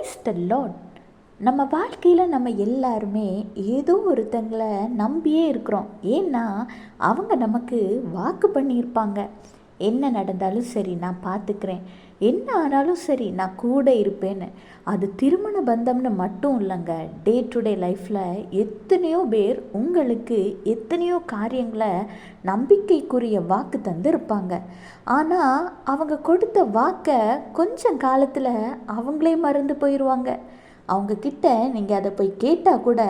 Praise the Lord. நம்ம வாழ்க்கையில் நம்ம எல்லாருமே ஏதோ ஒருத்தங்களை நம்பியே இருக்கிறோம். ஏன்னா அவங்க நமக்கு வாக்கு பண்ணியிருப்பாங்க. என்ன நடந்தாலும் சரி நான் பார்த்துக்கிறேன், என்ன ஆனாலும் சரி நான் கூட இருப்பேன்னு. அது திருமண பந்தம்னு மட்டும் இல்லைங்க, டே டு டே லைஃப்பில் எத்தனையோ பேர் உங்களுக்கு எத்தனையோ காரியங்களை நம்பிக்கைக்குரிய வாக்கு தந்துருப்பாங்க. ஆனால் அவங்க கொடுத்த வாக்கை கொஞ்சம் காலத்தில் அவங்களே மறந்து போயிடுவாங்க. அவங்கக்கிட்ட நீங்கள் அதை போய் கேட்டால் கூட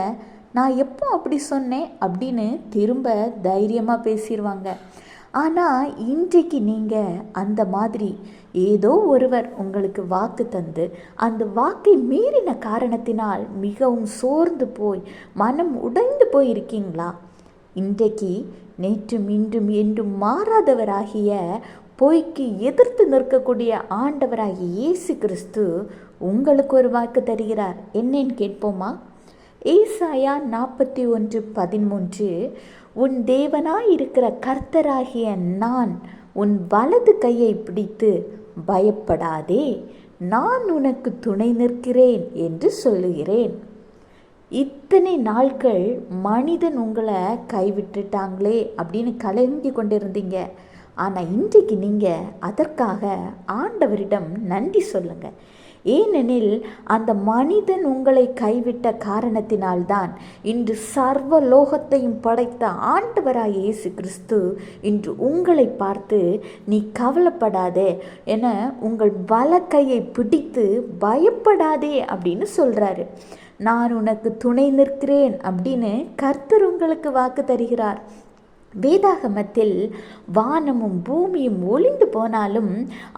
நான் எப்போ அப்படி சொன்னேன் அப்படின்னு திரும்ப தைரியமாக பேசிடுவாங்க. ஆனால் இன்றைக்கு நீங்கள் அந்த மாதிரி ஏதோ ஒருவர் உங்களுக்கு வாக்கு தந்து அந்த வாக்கை மீறின காரணத்தினால் மிகவும் சோர்ந்து போய் மனம் உடைந்து போயிருக்கீங்களா? இன்றைக்கு நேற்றும் இன்றும் என்றும் மாறாதவராகிய பொய்க்கு எதிர்த்து நிற்கக்கூடிய ஆண்டவராகிய இயேசு கிறிஸ்து உங்களுக்கு ஒரு வாக்கு தருகிறார். என்னன்னு கேட்போமா? ஏசாயா 41:13, உன் தேவனாயிருக்கிற கர்த்தராகிய நான் உன் வலது கையை பிடித்து பயப்படாதே, நான் உனக்கு துணை நிற்கிறேன் என்று சொல்லுகிறேன். இத்தனை நாட்கள் மனிதன் உங்களை கைவிட்டுட்டாங்களே அப்படின்னு கலங்கி கொண்டிருந்தீங்க. ஆனால் இன்றைக்கு நீங்கள் அதற்காக ஆண்டவரிடம் நன்றி சொல்லுங்கள். ஏனெனில் அந்த மனிதன் உங்களை கைவிட்ட காரணத்தினால்தான் இன்று சர்வ லோகத்தையும் படைத்த ஆண்டவராய் இயேசு கிறிஸ்து இன்று உங்களை பார்த்து நீ கவலைப்படாதே என உங்கள் வலக்கையை பிடித்து பயப்படாதே அப்படின்னு சொல்கிறாரு. நான் உனக்கு துணை நிற்கிறேன் அப்படின்னு கர்த்தர் உங்களுக்கு வாக்கு தருகிறார். வேதாகமத்தில் வானமும் பூமியும் ஒளிந்து போனாலும்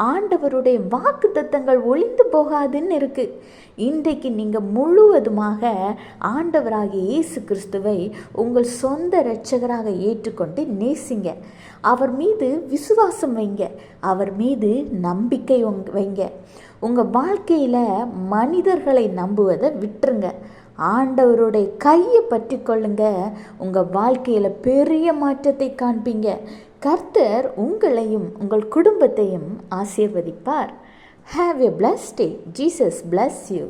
ஆண்டவருடைய வாக்கு தத்தங்கள் ஒளிந்து போகாதுன்னு இருக்குது. இன்றைக்கு நீங்கள் முழுவதுமாக ஆண்டவராகிய இயேசு கிறிஸ்துவை உங்கள் சொந்த இரட்சகராக ஏற்றுக்கொண்டு நேசிங்க. அவர் மீது விசுவாசம் வைங்க, அவர் மீது நம்பிக்கை வைங்க. உங்கள் வாழ்க்கையில் மனிதர்களை நம்புவதை விட்டுருங்க. ஆண்டவருடைய கையை பற்றி கொள்ளுங்க. உங்கள் வாழ்க்கையில் பெரிய மாற்றத்தை காண்பீங்க. கர்த்தர் உங்களையும் உங்கள் குடும்பத்தையும் ஆசீர்வதிப்பார். Have a blessed day. Jesus bless you.